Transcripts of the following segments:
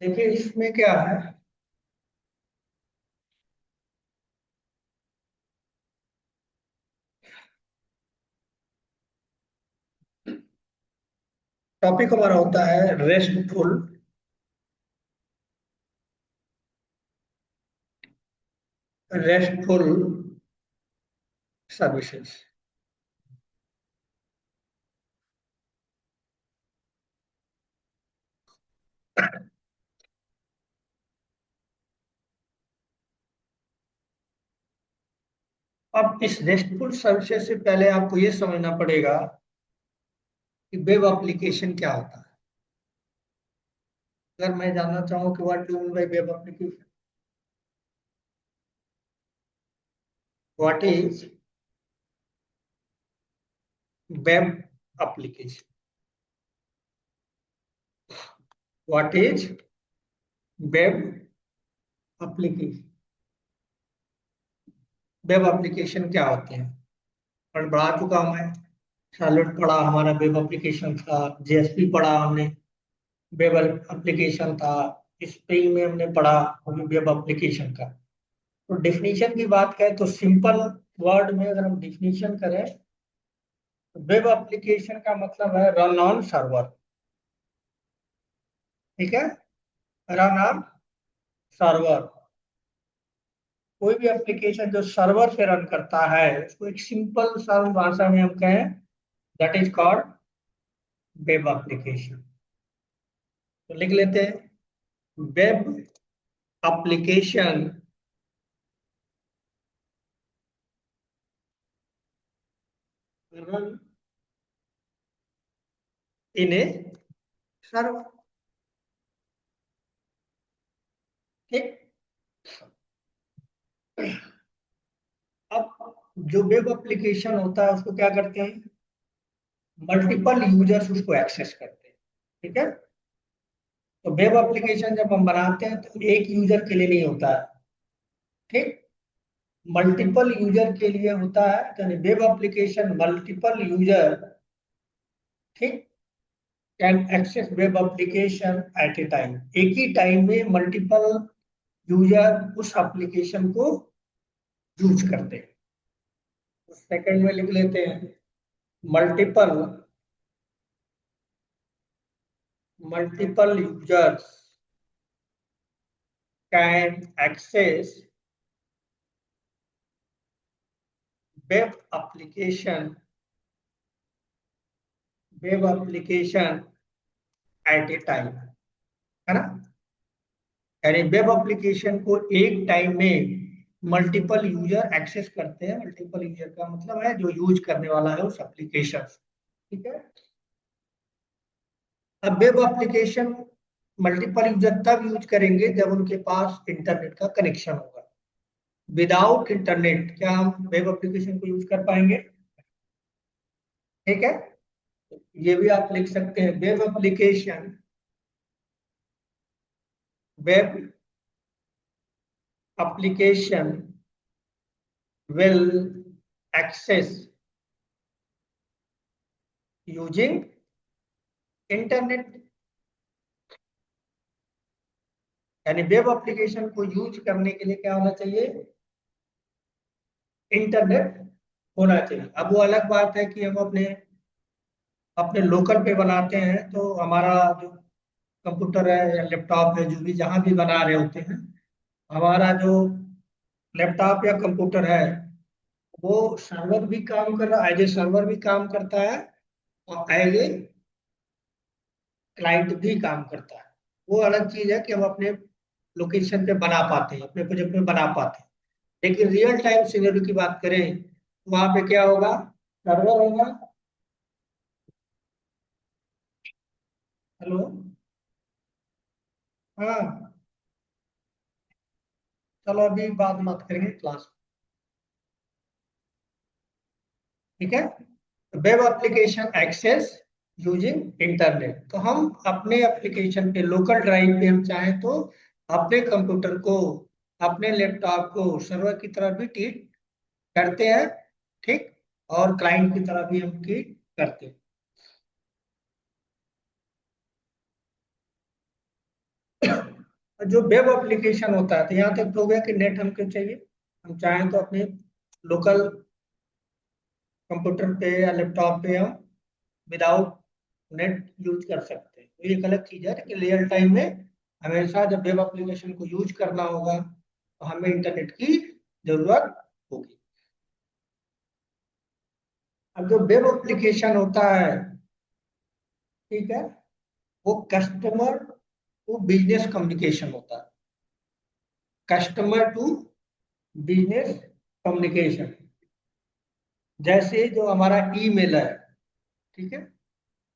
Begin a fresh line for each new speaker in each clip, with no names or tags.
देखिए इसमें क्या है। टॉपिक हमारा होता है रेस्टफुल सर्विसेज। अब इस रेस्टफुल सर्विसेज से पहले आपको ये समझना पड़ेगा कि वेब एप्लीकेशन क्या होता है। अगर मैं जानना चाहूँ कि what do mean by web application, what is web application, what is web application, web application क्या होते हैं। और बढ़ा चुका हूं मैं। सैलड पढ़ा, हमारा वेब एप्लीकेशन था। जेएसपी पढ़ा हमने, वेब एप्लीकेशन था। स्प्रिंग में हमने पढ़ा वेब एप्लीकेशन का। तो डिफिनीशन की बात करें तो सिंपल वर्ड में अगर हम डिफिनीशन करें तो वेब एप्लीकेशन का मतलब है रन ऑन सर्वर। ठीक है, रन ऑन सर्वर। कोई भी एप्लीकेशन जो सर्वर पे रन करता है उसको एक सिंपल सरल भाषा में हम कहें, that is called web application. तो लिख लेते हैं, web application run in A server. ठीक। अब जो वेब एप्लीकेशन होता है उसको क्या करते हैं, मल्टीपल यूजर्स उसको एक्सेस करते हैं। ठीक है। तो वेब एप्लीकेशन जब हम बनाते हैं तो एक यूजर के लिए नहीं होता है। ठीक। मल्टीपल यूजर के लिए होता है, यानी वेब एप्लीकेशन मल्टीपल यूजर, ठीक, can access web application at a time. एक ही टाइम में मल्टीपल यूजर उस एप्लीकेशन को यूज करते हैं। तो सेकंड में लिख लेते हैं, multiple multiple users can access web application web application at a time. है ना। यानी वेब एप्लीकेशन को एक टाइम में मल्टीपल यूजर एक्सेस करते हैं। मल्टीपल यूजर का मतलब है जो यूज करने वाला है उस एप्लीकेशन। ठीक है। अब वेब एप्लीकेशन मल्टीपल यूजर तब यूज करेंगे जब उनके पास इंटरनेट का कनेक्शन होगा। विदाउट इंटरनेट क्या हम वेब एप्लीकेशन को यूज कर पाएंगे। ठीक है। ये भी आप लिख सकते हैं, web application will access using internet. यानी वेब एप्लीकेशन को यूज करने के लिए क्या होना चाहिए, इंटरनेट होना चाहिए। अब वो अलग बात है कि हम अपने अपने लोकल पे बनाते हैं तो हमारा जो कंप्यूटर है या लैपटॉप है, जो भी जहां भी बना रहे होते हैं, हमारा जो लैपटॉप या कंप्यूटर है वो सर्वर भी काम कर रहा, एज ए सर्वर भी काम करता है और एज ए क्लाइंट भी काम करता है। वो अलग चीज है कि हम अपने लोकेशन पे बना पाते हैं, अपने प्रोजेक्ट में बना पाते हैं। लेकिन रियल टाइम सिनेरियो की बात करें तो वहां पे क्या होगा, सर्वर होगा। हेलो। हाँ। चलो अभी बात मत करेंगे क्लास। ठीक है। Web application access using internet, तो हम अपने एप्लीकेशन पे लोकल ड्राइव पे हम चाहें तो अपने कंप्यूटर को, अपने लैपटॉप को सर्वर की तरह भी ट्रीट करते हैं। ठीक। और क्लाइंट की तरह भी हम ट्रीट करते हैं। जो वेब एप्लीकेशन होता है, तो यहाँ तक तो हो गया कि नेट हमको चाहिए। हम चाहें तो अपने लोकल कंप्यूटर पे या लैपटॉप पे हम विदाउट नेट यूज कर सकते हैं। तो ये एक अलग चीज है कि रियल टाइम में हमेशा जब वेब एप्लीकेशन को यूज करना होगा तो हमें इंटरनेट की जरूरत होगी। अब जो वेब एप्लीकेशन होता है, ठीक है, वो कस्टमर टू बिजनेस कम्युनिकेशन होता है। Customer to business communication. जैसे जो हमारा ईमेल है, ठीक है,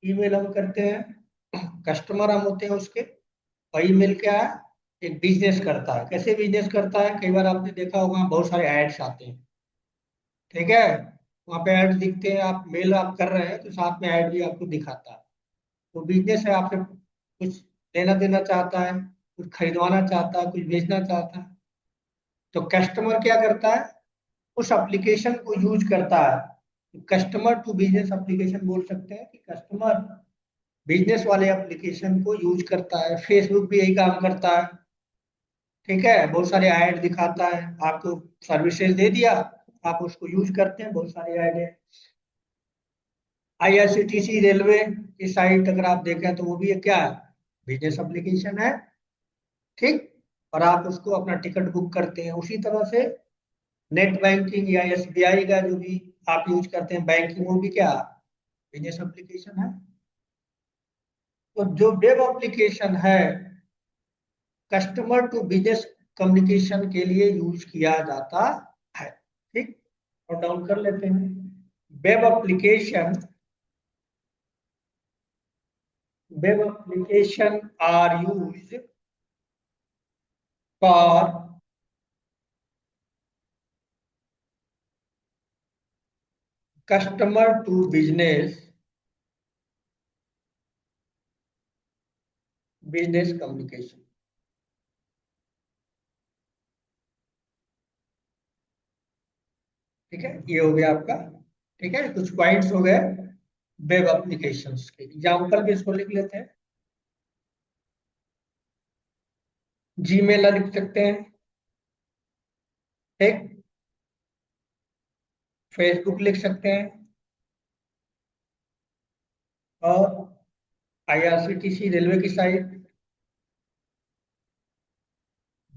ईमेल हम करते हैं, कस्टमर हम होते हैं उसके। और ईमेल क्या है, एक बिजनेस करता है। कैसे बिजनेस करता है, कई बार आपने देखा होगा बहुत सारे एड्स आते हैं, ठीक है, वहाँ पे एड्स दिखते हैं, आप मेल आप कर रहे हैं तो साथ में ऐड भी आपको दिखाता है। तो बिजनेस है, आपसे कुछ लेना देना चाहता है, कुछ खरीदवाना चाहता है, कुछ बेचना चाहता है। तो कस्टमर क्या करता है, उस एप्लीकेशन को यूज करता है। कस्टमर टू बिजनेस एप्लीकेशन बोल सकते हैं कि कस्टमर बिजनेस वाले एप्लीकेशन को यूज करता है। फेसबुक भी यही काम करता है, ठीक है, बहुत सारे ऐड दिखाता है आपको, सर्विसेज दे दिया, आप उसको यूज करते हैं, बहुत सारे ऐड है। आईआरसीटीसी रेलवे की साइट अगर आप देखें तो वो भी क्या है, बिजनेस एप्लीकेशन है, ठीक। और आप उसको अपना टिकट बुक करते हैं। उसी तरह से नेट बैंकिंग या एसबीआई का जो भी आप यूज करते हैं बैंकिंग, वो भी क्या, बिजनेस एप्लीकेशन है। तो जो वेब एप्लीकेशन है, कस्टमर टू बिजनेस कम्युनिकेशन के लिए यूज किया जाता है, ठीक। और डाउन कर लेते हैं। Web application, web application are use for customer to business, business communication, ठीक है, ये हो गया आपका। ठीक है, कुछ पॉइंट्स हो गए वेब एप्लीकेशंस के। एग्जाम्पल भी इसको लिख लेते हैं। जीमेल लिख सकते हैं, ठीक। फेसबुक लिख सकते हैं, और आईआरसीटीसी रेलवे की साइट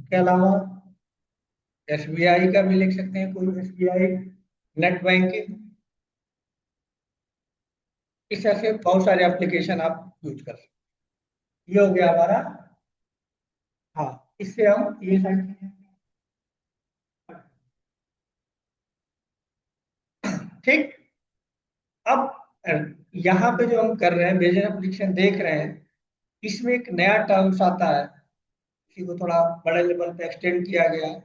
के अलावा एसबीआई का भी लिख सकते हैं, कोई एसबीआई नेट बैंकिंग। इस तरह से बहुत सारे एप्लीकेशन आप यूज कर सकते हैं। ये हो गया हमारा। हाँ, इससे हम ये सारी, ठीक। अब यहाँ पे जो हम कर रहे हैं, बिजनेस एप्लीकेशन देख रहे हैं, इसमें एक नया टर्म्स आता है, इसी को थोड़ा बड़े लेवल पे एक्सटेंड किया गया है।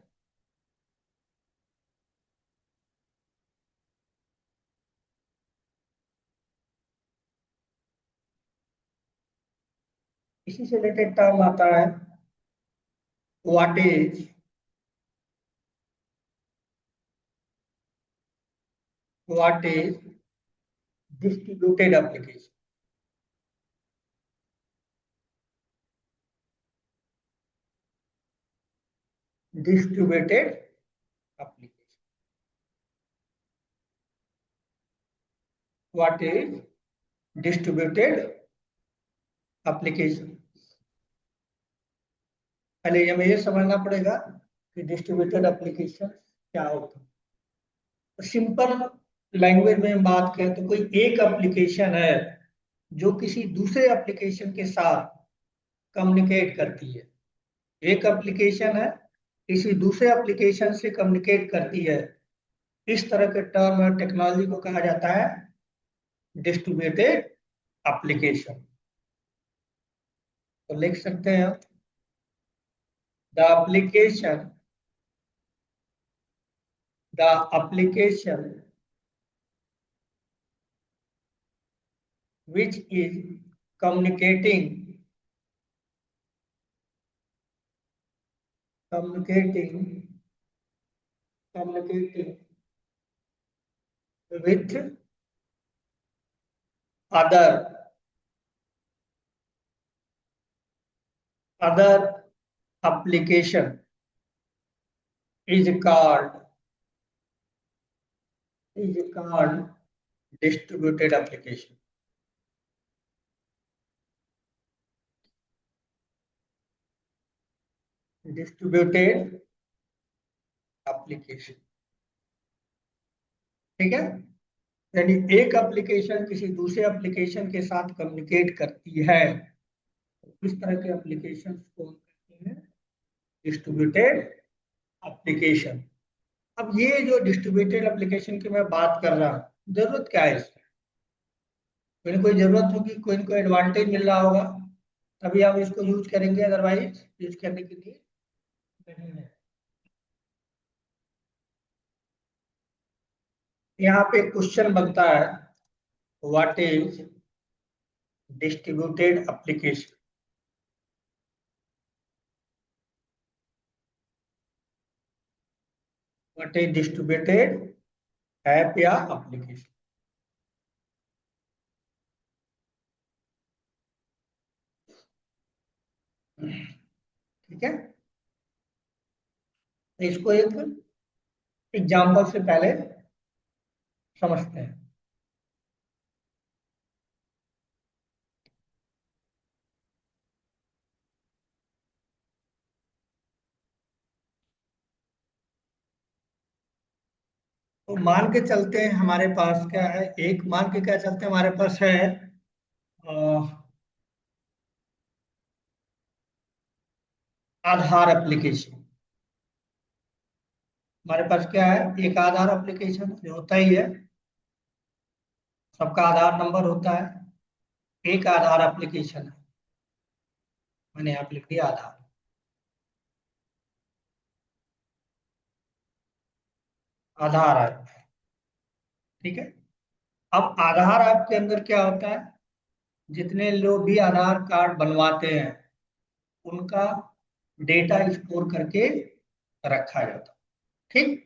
इसी से रिलेटेड टर्म आता है, what is, what is distributed application. Distributed application, what is distributed application. पहले हमें ये समझना पड़ेगा कि डिस्ट्रीब्यूटेड एप्लीकेशन क्या होता है। तो सिंपल लैंग्वेज में हम बात करें तो कोई एक एप्लीकेशन है जो किसी दूसरे एप्लीकेशन के साथ कम्युनिकेट करती है। एक एप्लीकेशन है, किसी दूसरे एप्लीकेशन से कम्युनिकेट करती है। इस तरह के टर्म और टेक्नोलॉजी को कहा जाता है डिस्ट्रीब्यूटेड एप्लीकेशन। तो लिख सकते हैं the application, the application which is communicating, communicating, communicating with other other application is called distributed application. Distributed application, ठीक है। यानी एक एप्लीकेशन किसी दूसरे एप्लीकेशन के साथ कम्युनिकेट करती है, तो इस तरह के एप्लीकेशन को हम कहते हैं डिस्ट्रीब्यूटेड एप्लीकेशन। अब ये जो डिस्ट्रीब्यूटेड एप्लीकेशन की मैं बात कर रहा हूँ, जरूरत क्या है इसकी? कोई ना कोई जरूरत होगी, कोई ना कोई एडवांटेज मिल रहा होगा, तभी आप इसको यूज करेंगे, अदरवाइज यूज करने के लिए नहीं है। यहाँ पे क्वेश्चन बनता है, what is distributed application? What is distributed app या एप्लीकेशन? ठीक है, इसको एक एग्जाम्पल से पहले समझते हैं। तो मान के चलते हैं हमारे पास क्या है, एक मान के क्या चलते हैं, हमारे पास है अ, आधार एप्लीकेशन। हमारे पास क्या है, एक आधार एप्लीकेशन जो होता ही है, सबका आधार नंबर होता है। एक आधार एप्लीकेशन है, मैंने यहाँ पे लिख दिया आधार। आधार ऐप, ठीक है। अब आधार ऐप के अंदर क्या होता है, जितने लोग भी आधार कार्ड बनवाते हैं उनका डेटा स्टोर करके रखा जाता है, ठीक।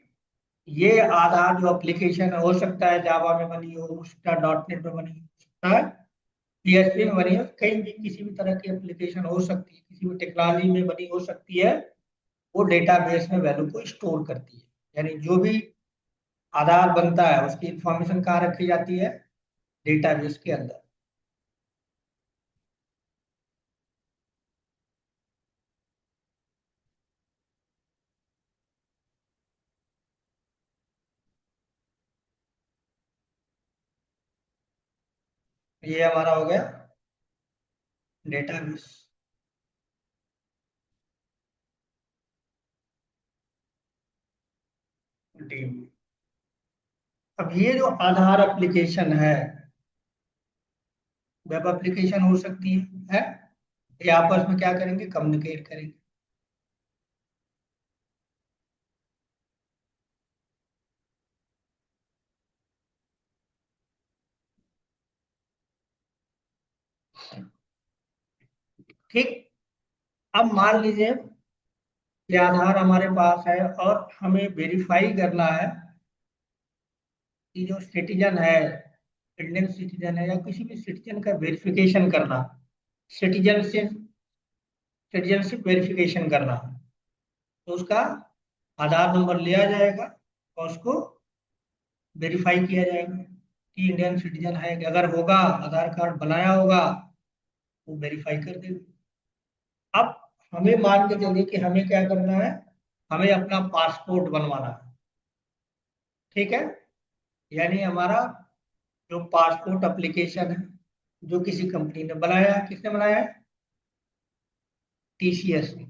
ये आधार जो एप्लीकेशन हो सकता है जावा में बनी हो सकता है, .NET में बनी हो सकता है, PHP में बनी हो, कहीं भी किसी भी तरह की एप्लीकेशन हो सकती है, किसी भी टेक्नोलॉजी में बनी हो सकती है। वो डेटाबेस में वैल्यू को स्टोर करती है, यानी जो भी आधार बनता है उसकी इंफॉर्मेशन कहाँ रखी जाती है, डेटाबेस के अंदर। ये हमारा हो गया डेटाबेस। टीम, अब ये जो आधार एप्लीकेशन है, वेब एप्लीकेशन हो सकती है, ये आपस में क्या करेंगे, कम्युनिकेट करेंगे। ठीक। अब मान लीजिए ये आधार हमारे पास है और हमें वेरीफाई करना है कि जो सिटीजन है, इंडियन सिटीजन है या किसी भी सिटीजन का वेरिफिकेशन करना, सिटीजनशिप सिटीजनशिप वेरिफिकेशन करना, तो उसका आधार नंबर लिया जाएगा और उसको वेरीफाई किया जाएगा कि इंडियन सिटीजन है कि अगर होगा, आधार कार्ड बनाया होगा, वो वेरीफाई कर देगा। अब हमें मान के चलिए कि हमें क्या करना है, हमें अपना पासपोर्ट बनवाना है, ठीक है। यानी हमारा जो पासपोर्ट एप्लीकेशन है, जो किसी कंपनी ने बनाया है, किसने बनाया है, TCS ने।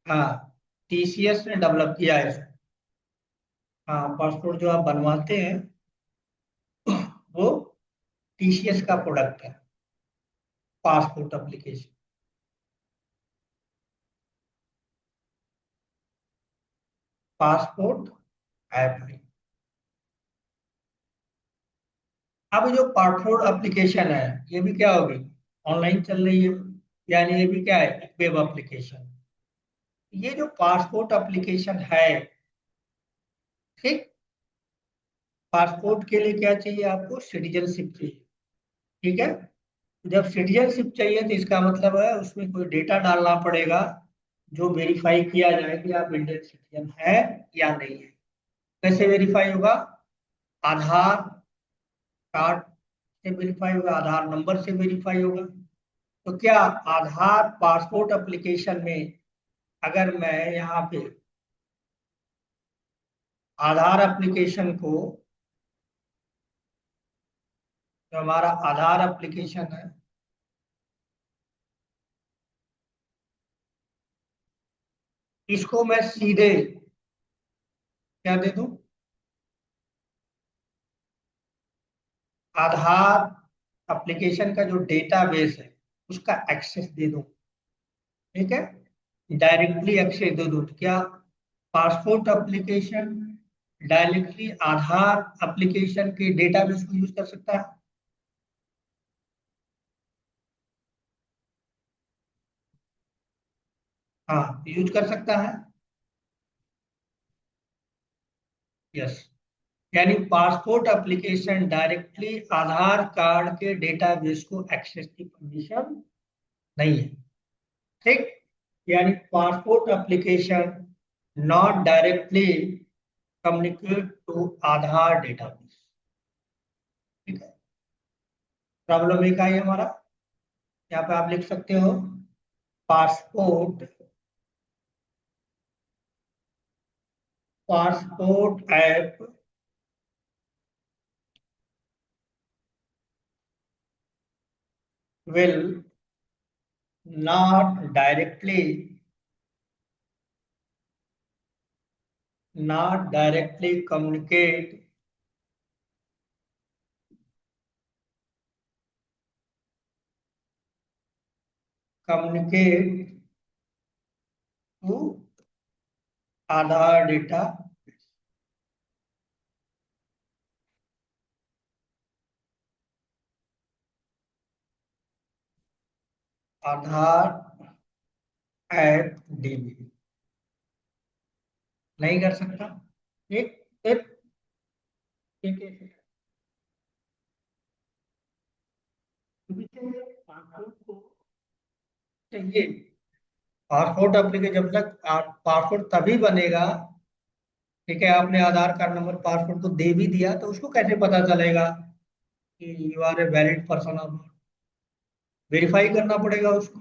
हाँ, TCS ने डेवलप किया है इसको। हाँ, पासपोर्ट जो आप बनवाते हैं वो TCS का प्रोडक्ट है, पासपोर्ट एप्लीकेशन, पासपोर्ट ऐप है। अब जो पासपोर्ट एप्लीकेशन है, ये भी क्या होगी, ऑनलाइन चल रही है, यानी ये भी क्या है, वेब एप्लीकेशन। ये जो पासपोर्ट एप्लीकेशन है, ठीक, पासपोर्ट के लिए क्या चाहिए आपको, सिटीजनशिप चाहिए, ठीक है। जब सिटीजनशिप चाहिए तो इसका मतलब है उसमें कोई डेटा डालना पड़ेगा जो वेरीफाई किया जाए कि आप इंडियन सिटीजन है या नहीं है। कैसे वेरीफाई होगा? आधार कार्ड से वेरीफाई होगा, आधार नंबर से वेरीफाई होगा। तो क्या आधार पासपोर्ट एप्लीकेशन में अगर मैं यहाँ पे आधार एप्लीकेशन को, जो हमारा आधार एप्लीकेशन है, इसको मैं सीधे क्या दे दूं? आधार एप्लीकेशन का जो डेटाबेस है उसका एक्सेस दे दूं। ठीक है, डायरेक्टली एक्सेस दे दूं। तो क्या पासपोर्ट एप्लीकेशन डायरेक्टली आधार एप्लीकेशन के डेटाबेस को यूज कर सकता है? हाँ, यूज कर सकता है। यस, यानी passport application directly Aadhaar card के डेटाबेस को एक्सेस की परमिशन नहीं है। ठीक, यानी passport application not directly communicate to Aadhaar database. ठीक है, प्रॉब्लम एक आई हमारा। यहाँ पे आप लिख सकते हो passport passport app will not directly communicate to Aadhaar data. Aadhaar app dB नहीं कर सकता। ठीक, फिर ठीक है। पासपोर्ट को चाहिए, पासपोर्ट एप्लीकेशन जब तक पासपोर्ट तभी बनेगा। ठीक है, आपने आधार कार्ड नंबर पासपोर्ट को दे भी दिया तो उसको कैसे पता चलेगा कि you are a valid person और नॉट? वेरीफाई करना पड़ेगा उसको।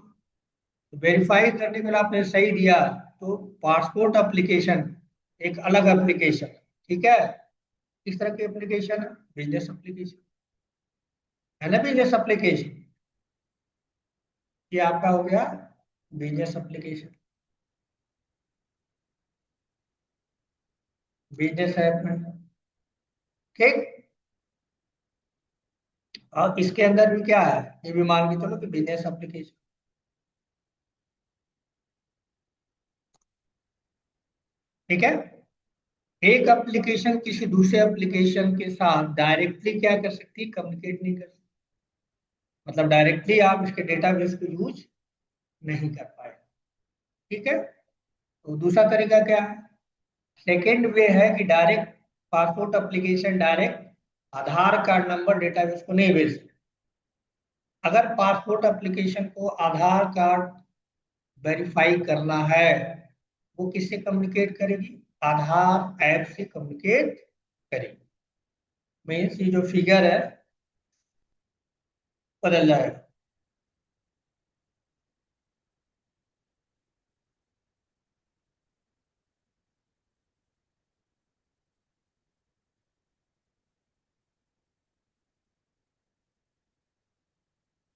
वेरीफाई करने के लिए आपने सही दिया तो पासपोर्ट एप्लीकेशन एक अलग एप्लीकेशन। ठीक है, किस तरह की एप्लीकेशन है? बिजनेस एप्लीकेशन है ना, बिजनेस एप्लीकेशन। ये आपका हो गया बिजनेस एप्लीकेशन, बिजनेस ऐप में। ठीक, और इसके अंदर भी क्या है, ये भी मान के चलो कि बिजनेस एप्लीकेशन। ठीक है, एक एप्लीकेशन किसी दूसरे एप्लीकेशन के साथ डायरेक्टली क्या कर सकती है? कम्युनिकेट नहीं कर सकती। मतलब डायरेक्टली आप इसके डेटाबेस को यूज नहीं कर पाए। ठीक है, तो दूसरा तरीका क्या है? सेकेंड वे है कि डायरेक्ट पासपोर्ट एप्लीकेशन डायरेक्ट आधार कार्ड नंबर डेटाबेस को नहीं भेज सकते। अगर पासपोर्ट एप्लीकेशन को आधार कार्ड वेरीफाई करना है, वो किससे कम्युनिकेट करेगी? आधार ऐप से कम्युनिकेट करेगी। मीन्स ये जो फिगर है बदल जाएगा।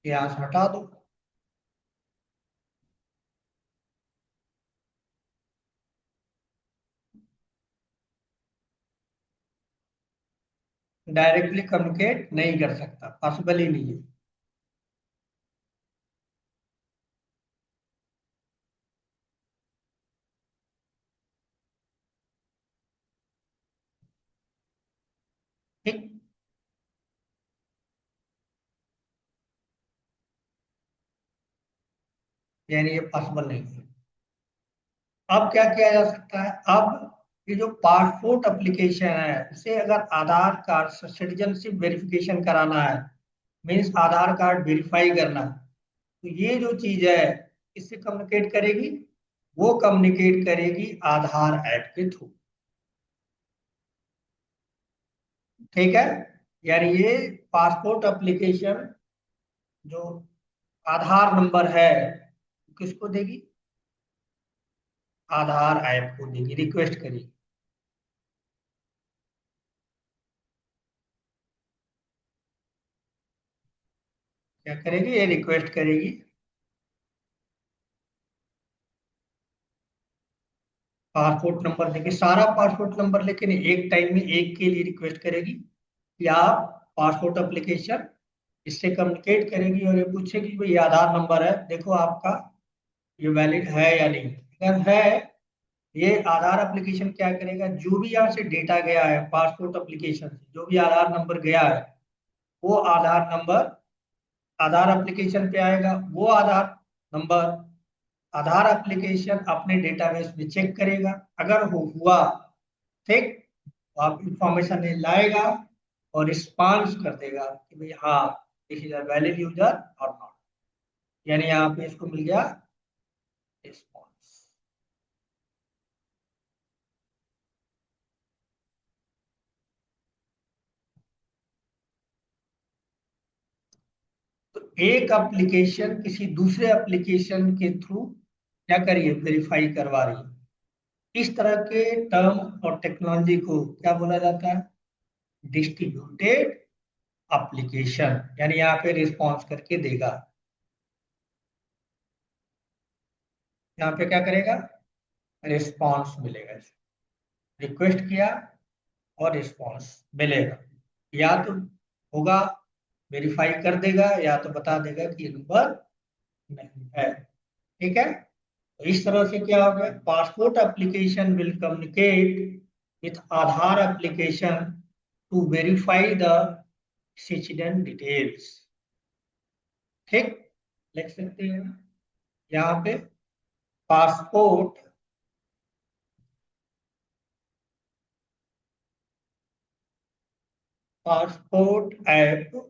यहाँ से हटा दो। डायरेक्टली कम्युनिकेट नहीं कर सकता, पॉसिबल ही नहीं है। ठीक, यानी ये पॉसिबल नहीं है। अब क्या किया जा सकता है? अब ये जो पासपोर्ट एप्लीकेशन है उसे अगर आधार कार्ड से सिटीजनशिप वेरिफिकेशन कराना है मीन्स आधार कार्ड वेरीफाई करना। तो ये जो चीज है किससे कम्युनिकेट करेगी? वो कम्युनिकेट करेगी आधार ऐप के थ्रू। ठीक है। यानी ये पासपोर्ट एप्लीकेशन जो आधार नंबर है किसको देगी? आधार ऐप को देगी, रिक्वेस्ट करेगी। क्या करेगी? ये रिक्वेस्ट करेगी। पासपोर्ट नंबर देगी, सारा पासपोर्ट नंबर, लेकिन एक टाइम में एक के लिए रिक्वेस्ट करेगी कि आप पासपोर्ट एप्लीकेशन इससे कम्युनिकेट करेगी और ये पूछेगी भाई ये आधार नंबर है, देखो आपका ये वैलिड है या नहीं। अगर है, ये आधार एप्लीकेशन क्या करेगा, जो भी यहाँ से डेटा गया है पासपोर्ट एप्लीकेशन से, जो भी आधार नंबर गया है वो आधार नंबर आधार एप्लीकेशन पे आएगा। वो आधार नंबर आधार एप्लीकेशन अपने डेटाबेस में चेक करेगा। अगर हो हुआ ठीक, तो आप इंफॉर्मेशन लाएगा और रिस्पॉन्स कर देगा कि भाई हाँ this is a valid user और नॉट। यानी यहाँ पे इसको मिल गया रिस्पॉन्स। तो एक एप्लीकेशन किसी दूसरे एप्लीकेशन के थ्रू क्या करिए, वेरीफाई करवा रही है। इस तरह के टर्म और टेक्नोलॉजी को क्या बोला जाता है? Distributed application. यानी यहाँ पे रिस्पॉन्स करके देगा। यहाँ पे क्या करेगा? रिस्पॉन्स मिलेगा। रिक्वेस्ट किया और रिस्पॉन्स मिलेगा। या तो होगा वेरीफाई कर देगा, या तो बता देगा कि ये नंबर नहीं है। ठीक है। तो इस तरह से क्या हो गया, passport application will communicate with Aadhaar application to verify the citizen details. ठीक, लिख सकते हैं यहाँ पे passport passport app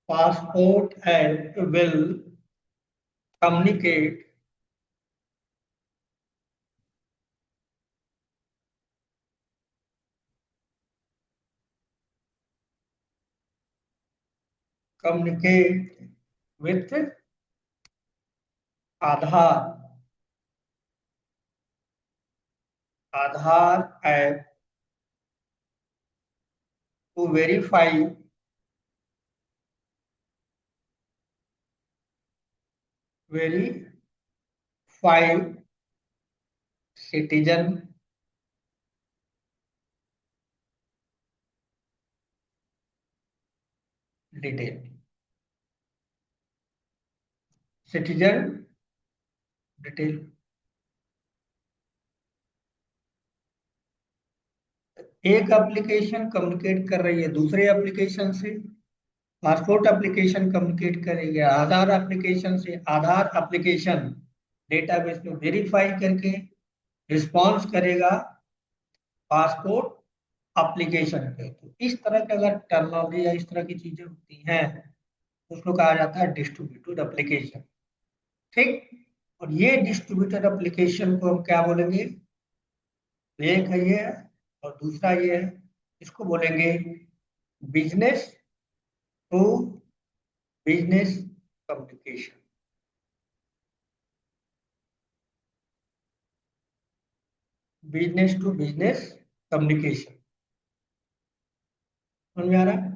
passport app will communicate communicate with Aadhaar Aadhaar app to verify citizen detail citizen detail. एक एप्लीकेशन कम्युनिकेट कर रही है दूसरे एप्लीकेशन से, पासपोर्ट एप्लीकेशन कम्युनिकेट कर रही है आधार एप्लीकेशन से, आधार एप्लीकेशन डेटाबेस में वेरीफाई करके रिस्पॉन्स करेगा पासपोर्ट एप्लीकेशन पे। तो इस तरह के अगर टेक्नोलॉजी या इस तरह की चीजें होती हैं तो उसको कहा जाता है डिस्ट्रीब्यूटेड एप्लीकेशन। ठीक। और ये डिस्ट्रीब्यूटेड एप्लीकेशन को हम क्या बोलेंगे? एक है ये, और दूसरा ये है, इसको बोलेंगे business to business communication. Business to business communication. समझ में आ रहा है?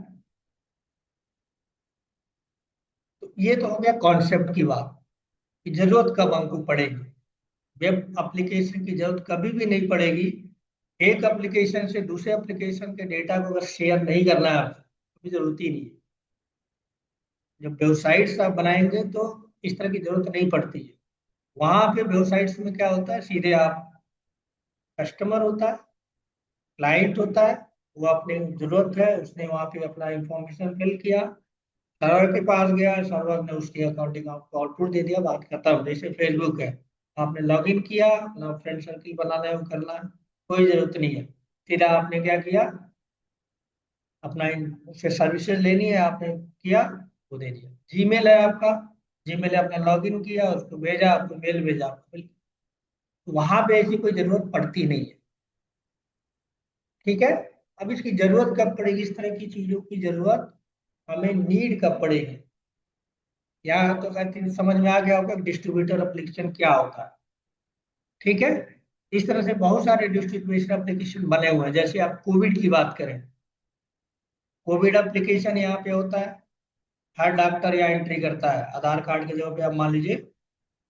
तो ये तो हो गया कॉन्सेप्ट की बात कि जरूरत कब हमको पड़ेगी। वेब एप्लीकेशन की जरूरत कभी भी नहीं पड़ेगी। एक एप्लीकेशन से दूसरे एप्लीकेशन के डेटा को अगर शेयर नहीं करना है आपको, कभी जरूरत ही नहीं है। जब वेबसाइट्स आप बनाएंगे तो इस तरह की जरूरत नहीं पड़ती है। वहां पे वेबसाइट्स में क्या होता है, सीधे आप कस्टमर होता है, क्लाइंट होता है, वो अपनी जरूरत है, उसने वहां पे अपना इंफॉर्मेशन फिल किया, सर्वर के पास गया, सर्वर ने उसके अकॉर्डिंग आपको आउटपुट दे दिया, बात खत्म। जैसे फेसबुक है, आपने लॉगिन किया, अपना फ्रेंड सर्किल बनाना है वो करना है, कोई जरूरत नहीं है। सीधा आपने क्या किया, अपना उससे सर्विसेज लेनी है, आपने किया, वो दे दिया। जीमेल है आपका, जीमेल है, आपने लॉगिन किया, उसको भेजा, आपको मेल भेजा, आपको वहां पे ऐसी कोई जरूरत पड़ती नहीं है। ठीक है। अब इसकी जरूरत कब पड़ेगी, इस तरह की चीजों की जरूरत हमें नीड कब पड़ेगी। यहाँ तो शायद समझ में आ गया होगा डिस्ट्रीब्यूटर एप्लीकेशन क्या होता है। ठीक है। इस तरह से बहुत सारे डिस्ट्रीब्यूशन एप्लीकेशन बने हुए हैं। जैसे आप कोविड की बात करें, कोविड एप्लीकेशन यहाँ पे होता है, हर डॉक्टर यहाँ एंट्री करता है आधार कार्ड के जगह पे, आप मान लीजिए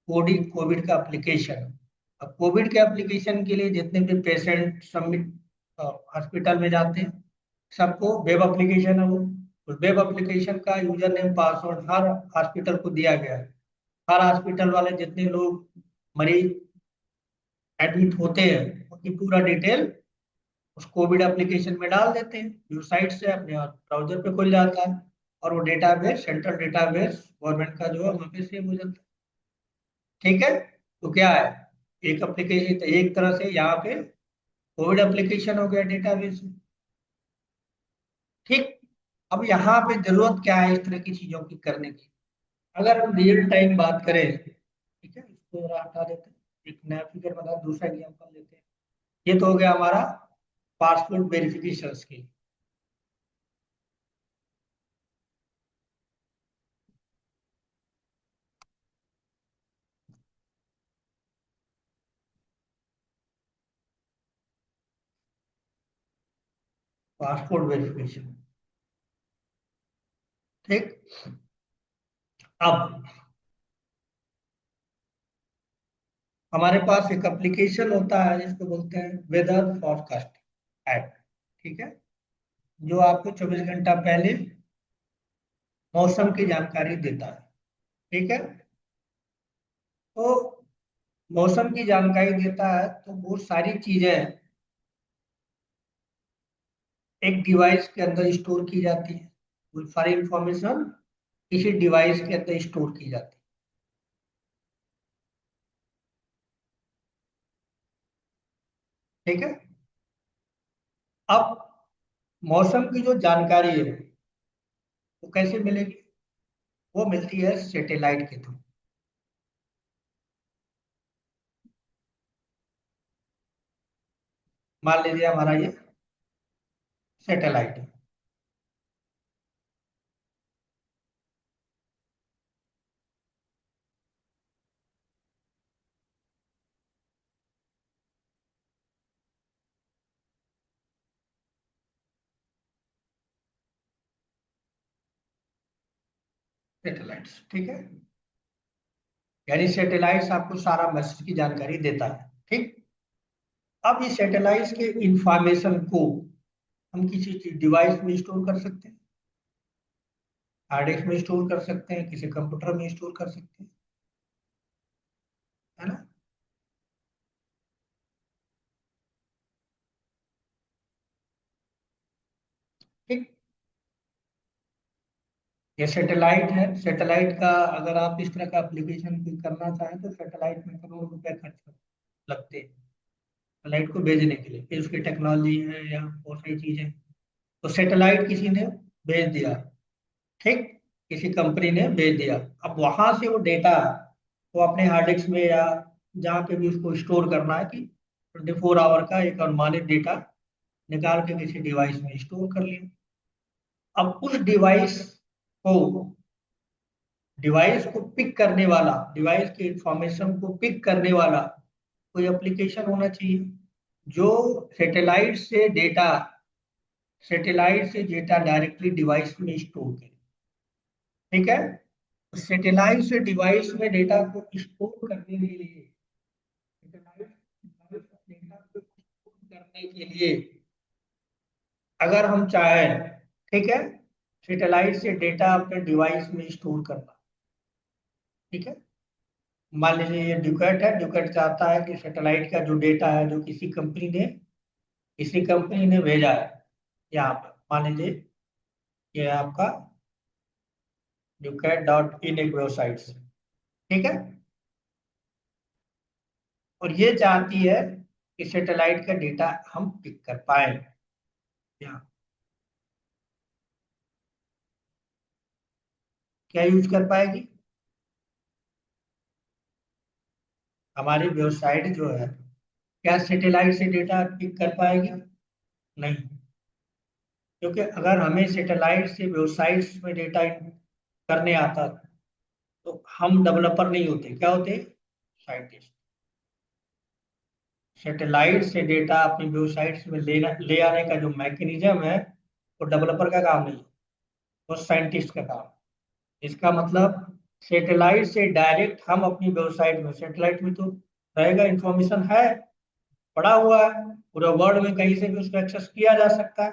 कोविड कोविड का एप्लीकेशन। अब कोविड के एप्लीकेशन के लिए जितने भी पेशेंट सबमिट हॉस्पिटल में जाते हैं, सबको वेब एप्लीकेशन है वो, उस वेब एप्लीकेशन का यूजर नेम पासवर्ड हर हॉस्पिटल को दिया गया है। हर हॉस्पिटल वाले जितने लोग मरीज एडमिट होते हैं उनकी पूरा डिटेल उस कोविड एप्लीकेशन में डाल देते हैं, जो साइट से अपने ब्राउजर पे खुल जाता है, और वो डेटाबेस, सेंट्रल डेटाबेस गवर्नमेंट का जो है वहाँ पे सेव हो जाता है। ठीक है। तो क्या है, एक एप्लीकेशन, एक तरह से यहाँ पे कोविड एप्लीकेशन हो गया डेटाबेस। ठीक। अब यहाँ पे जरूरत क्या है इस तरह की चीजों की करने की, अगर हम रियल टाइम बात करें, ठीक है, इसको जरा हटा देते हैं, एक नया फिगर बना, दूसरा एग्जाम्पल लेते हैं। ये तो हो गया हमारा पासपोर्ट वेरिफिकेशन की। Passport verification. ठीक। अब हमारे पास एक एप्लीकेशन होता है जिसको बोलते हैं वेदर फॉरकास्ट ऐप। ठीक है। जो आपको 24 घंटा पहले मौसम की जानकारी देता है। ठीक है। तो मौसम की जानकारी देता है तो वो सारी चीजें एक डिवाइस के अंदर स्टोर की जाती है। वो सारी इंफॉर्मेशन किसी डिवाइस के अंदर स्टोर की जाती है। ठीक है। अब मौसम की जो जानकारी है वो कैसे मिलेगी, वो मिलती है सैटेलाइट के थ्रू। मान लीजिए हमारा ये सैटेलाइट है। सैटेलाइट्स, ठीक है। यानी सैटेलाइट्स आपको सारा मैसेज की जानकारी देता है। ठीक। अब इस सैटेलाइट्स के इंफॉर्मेशन को हम किसी चीज डिवाइस में स्टोर कर सकते हैं, हार्ड डिस्क में स्टोर कर सकते हैं, किसी कंप्यूटर में स्टोर कर सकते हैं, है ना। ठीक। ये सैटेलाइट है, सैटेलाइट का अगर आप इस तरह का एप्लीकेशन कोई करना चाहें तो सैटेलाइट में करोड़ रुपए लगते हैं सैटेलाइट को भेजने के लिए, फिर उसकी टेक्नोलॉजी है या बहुत सारी चीजें। तो सैटेलाइट किसी ने भेज दिया, ठीक, किसी कंपनी ने भेज दिया। अब वहां से वो डेटा वो अपने हार्ड डिस्क में या जहाँ पे भी उसको स्टोर करना है कि 24 आवर का एक अनुमानित डेटा निकाल के किसी डिवाइस में स्टोर कर लिया। अब उस को डिवाइस को पिक करने वाला, डिवाइस के इंफॉर्मेशन को पिक करने वाला कोई एप्लीकेशन होना चाहिए जो सैटेलाइट से डेटा डायरेक्टली डिवाइस में स्टोर करे। ठीक है। सैटेलाइट से डिवाइस में डेटा को स्टोर करने के लिए, सैटेलाइट डेटा को स्टोर करने के लिए अगर हम चाहें, ठीक है, सैटेलाइट से डेटा अपने डिवाइस में स्टोर करना। ठीक है। मान लीजिए ये ड्यूकेट है, ड्यूकेट चाहता है कि सैटेलाइट का जो डेटा है जो किसी कंपनी ने भेजा है यहाँ पर, मान लीजिए ये आपका ड्यूकेट डॉट इन एक वेबसाइट से। ठीक है। और ये चाहती है कि सैटेलाइट का डेटा हम पिक कर पाए। क्या क्या यूज कर पाएगी? हमारी वेबसाइट जो है, क्या सैटेलाइट से डेटा पिक कर पाएगी? नहीं। क्योंकि अगर हमें सैटेलाइट से वेबसाइट्स में डेटा करने आता तो हम डेवलपर नहीं होते, क्या होते? साइंटिस्ट। सैटेलाइट से डेटा अपनी वेबसाइट्स में ले आने का जो मैकेनिज्म है, वो डेवलपर का काम नहीं है, वो साइंटिस्ट का काम है। इसका मतलब सैटेलाइट से डायरेक्ट हम अपनी वेबसाइट में, सैटेलाइट में तो रहेगा, इंफॉर्मेशन है, पड़ा हुआ है, पूरे वर्ल्ड में कहीं से भी उसको एक्सेस किया जा सकता है।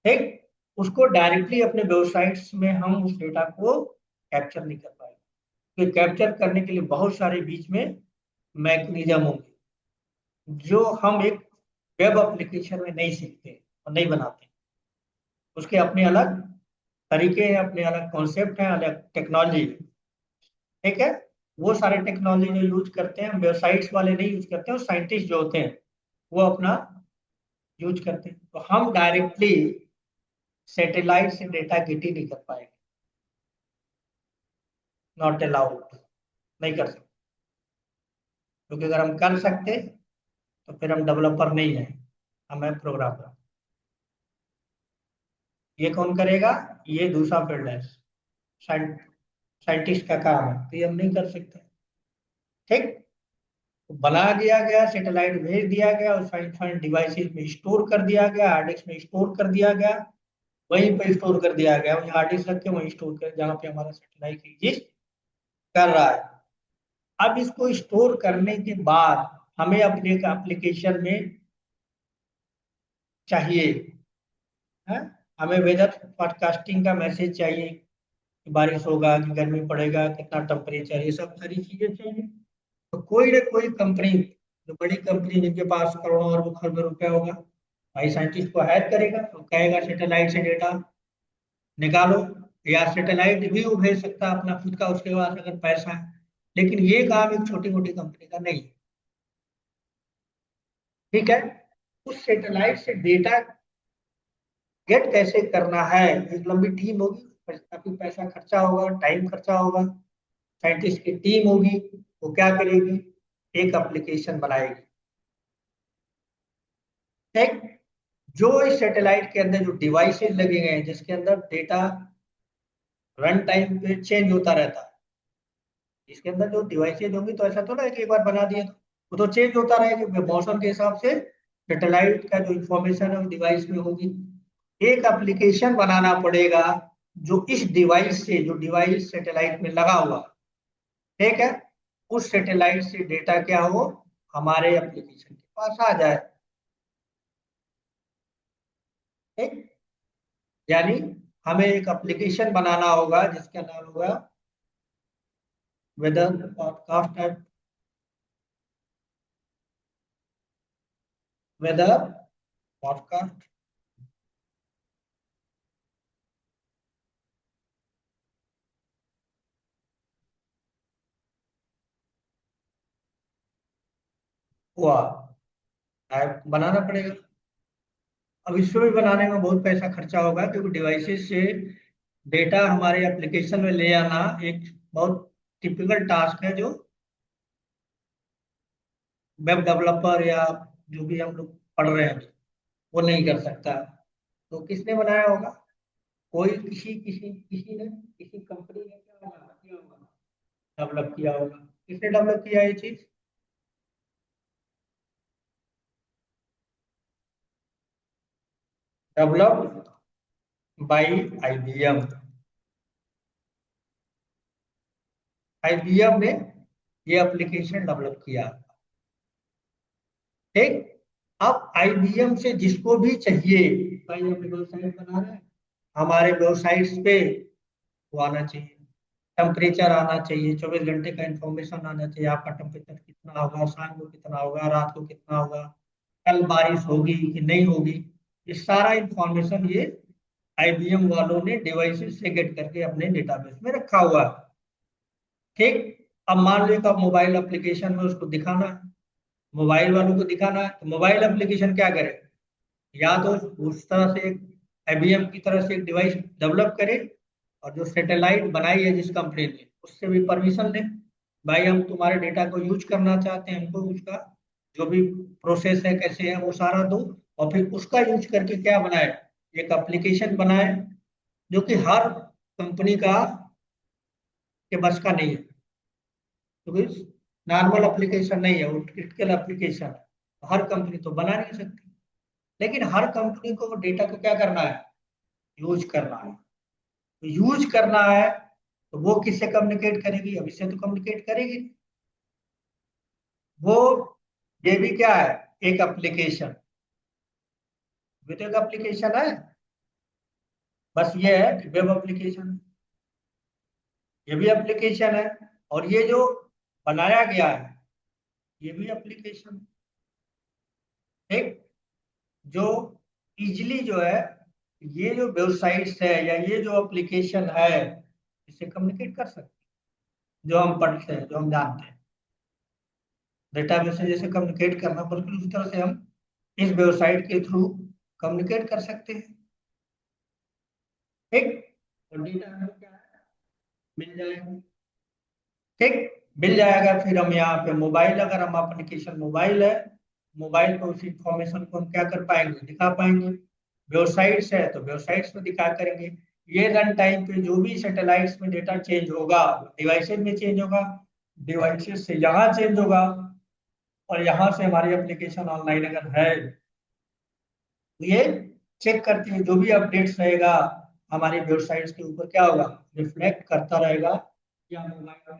ठीक, उसको डायरेक्टली अपने वेबसाइट्स में हम उस डेटा को कैप्चर नहीं कर पाएंगे, क्योंकि कैप्चर करने के लिए बहुत सारे बीच में मैकेनिज्म होंगे, जो हम एक वेब एप्लीकेशन में नहीं सीखते और नहीं बनाते। उसके अपने अलग तरीके हैं, अपने अलग कॉन्सेप्ट हैं, अलग टेक्नोलॉजी। ठीक है, वो सारे टेक्नोलॉजी जो यूज करते हैं वेबसाइट्स वाले नहीं यूज करते हैं, और साइंटिस्ट जो होते हैं वो अपना यूज करते हैं। तो हम डायरेक्टली सैटेलाइट से डेटा गेट ही नहीं कर पाएंगे, नॉट अलाउड, नहीं कर सकते। क्योंकि अगर हम कर सकते तो फिर हम डेवलपर नहीं है, हम है प्रोग्रामर। ये कौन करेगा? ये दूसरा फील्ड है, साइंटिस्ट का काम है, तो ये हम नहीं कर सकते। ठीक, तो बना दिया गया, सैटेलाइट भेज दिया गया, और फाइन फाइन डिवाइसेस में स्टोर कर दिया गया, हार्ड डिस्क में स्टोर कर दिया गया, वहीं पे स्टोर कर दिया गया, वहीं हार्ड डिस्क रख के वहीं स्टोर कर, जहाँ पे हमारा सैटेलाइट एग्जिस्ट कर रहा है। अब इसको स्टोर करने के बाद हमें अपने एप्लीकेशन में चाहिए, है, हमें वेदर फोरकास्टिंग का मैसेज चाहिए कि बारिश होगा कि गर्मी पड़ेगा, कितना टेम्परेचर, ये सब सारी चीजें चाहिए। तो कोई ना कोई कंपनी, जो बड़ी कंपनी जिनके पास करोड़ों और खरबों रुपया होगा, भाई साइंटिस्ट को हायर करेगा, तो कहेगा सैटेलाइट से डेटा निकालो। या सैटेलाइट भी वो भेज सकता है अपना खुद का, उसके पास अगर पैसा है। लेकिन ये काम एक छोटी मोटी कंपनी का नहीं है। ठीक है, उस सैटेलाइट से डेटा गेट कैसे करना है, एक लंबी टीम होगी, काफी पैसा खर्चा होगा, टाइम खर्चा होगा, साइंटिस्ट की टीम होगी। वो क्या करेगी? एक एप्लीकेशन बनाएगी। ठीक, जो इस सैटेलाइट के अंदर जो डिवाइसेस लगे गए हैं, जिसके अंदर डेटा रन टाइम पे चेंज होता रहता है, इसके अंदर जो डिवाइसेज होंगी, तो ऐसा तो ना है कि एक बार बना दिए तो वो तो चेंज होता रहेगा मौसम के हिसाब से। सैटेलाइट का जो इंफॉर्मेशन है डिवाइस में होगी। एक एप्लीकेशन बनाना पड़ेगा जो इस डिवाइस से, जो डिवाइस सैटेलाइट में लगा हुआ, ठीक है, उस सैटेलाइट से डेटा क्या हो, हमारे एप्लीकेशन के पास आ जाए। ठीक, यानी हमें एक एप्लीकेशन बनाना होगा जिसका नाम होगा वेदर पॉडकास्ट, वेदर पॉडकास्ट। हुआ, ऐप बनाना पड़ेगा। अब इसको भी बनाने में बहुत पैसा खर्चा होगा, क्योंकि डिवाइसेस से डेटा हमारे एप्लीकेशन में ले आना एक बहुत टिपिकल टास्क है, जो वेब डेवलपर या जो भी हम लोग पढ़ रहे हैं वो नहीं कर सकता। तो किसने बनाया होगा? कोई किसी किसी किसी ने, किसी कंपनी ने क्या किया होगा, डेवलप किया होगा। किसने डेवलप किया ये चीज? Developed by IBM. आईबीएम ने ये एप्लीकेशन डेवलप किया। ठीक, अब आईबीएम से जिसको भी चाहिए, भाई हम वेबसाइट बना रहे हैं, हमारे वेबसाइट्स पे वो आना चाहिए, टेम्परेचर आना चाहिए, 24 घंटे का इंफॉर्मेशन आना चाहिए, आपका टेम्परेचर कितना होगा, शाम को कितना होगा, रात को कितना होगा, कल बारिश होगी कि नहीं होगी। ये सारा इंफॉर्मेशन ये आईबीएम वालों ने डिवाइसेस से गेट करके अपने डेटाबेस में रखा हुआ है। ठीक, अब मान लो एक मोबाइल एप्लीकेशन में उसको दिखाना है, मोबाइल वालों को दिखाना है तो मोबाइल एप्लीकेशन क्या करे, या तो उस तरह से एक IBM की तरह से एक डिवाइस डेवलप करे, और जो सैटेलाइट बनाई है जिस कंपनी ने उससे भी परमिशन ले, भाई हम तुम्हारे डेटा को यूज करना चाहते हैं, हमको उसका जो भी प्रोसेस है कैसे है वो सारा दो, और फिर उसका यूज करके क्या बनाए, एक एप्लीकेशन बनाए जो कि हर कंपनी का के बस का नहीं है, क्योंकि नॉर्मल एप्लीकेशन नहीं है, वो क्रिटिकल एप्लीकेशन है, तो हर कंपनी तो बना नहीं सकती। लेकिन हर कंपनी को वो डेटा को क्या करना है, यूज करना है। तो यूज करना है तो वो किससे कम्युनिकेट करेगी, अब इससे तो कम्युनिकेट करेगी नहीं। वो ये भी क्या है, एक एप्लीकेशन, ये तो एक एप्लीकेशन है, बस ये है कि वेब एप्लीकेशन है, ये भी एप्लीकेशन है, और ये जो बनाया गया है ये भी एप्लीकेशन है, ठीक। जो इजिली जो है, ये जो वेबसाइट्स है या ये जो एप्लीकेशन है इससे कम्युनिकेट कर सकते हैं, जो हम पढ़ते हैं जो हम जानते हैं, डेटाबेस से जैसे कम्युनिकेट करना, बिल्कुल उसी तरह से हम इस वेबसाइट के थ्रू कम्युनिकेट कर सकते हैं, ठीक। और डेटा हमें क्या है, मिल जाएगा, ठीक, मिल जाएगा। फिर हम यहाँ पे मोबाइल, अगर हम एप्लीकेशन मोबाइल है, मोबाइल पे उस इंफॉर्मेशन को हम क्या कर पाएंगे, दिखा पाएंगे। वेबसाइट्स है तो वेबसाइट्स में दिखा करेंगे। ये रन टाइम पे जो भी सैटेलाइट्स में डेटा चेंज होगा डिवाइसेज में चेंज होगा, डिवाइसेज से यहाँ चेंज होगा, और यहाँ से हमारी एप्लीकेशन ऑनलाइन अगर है तो ये चेक करती है, जो भी अपडेट्स रहेगा हमारी वेबसाइट्स के ऊपर क्या होगा, रिफ्लेक्ट करता रहेगा, या मोबाइल का,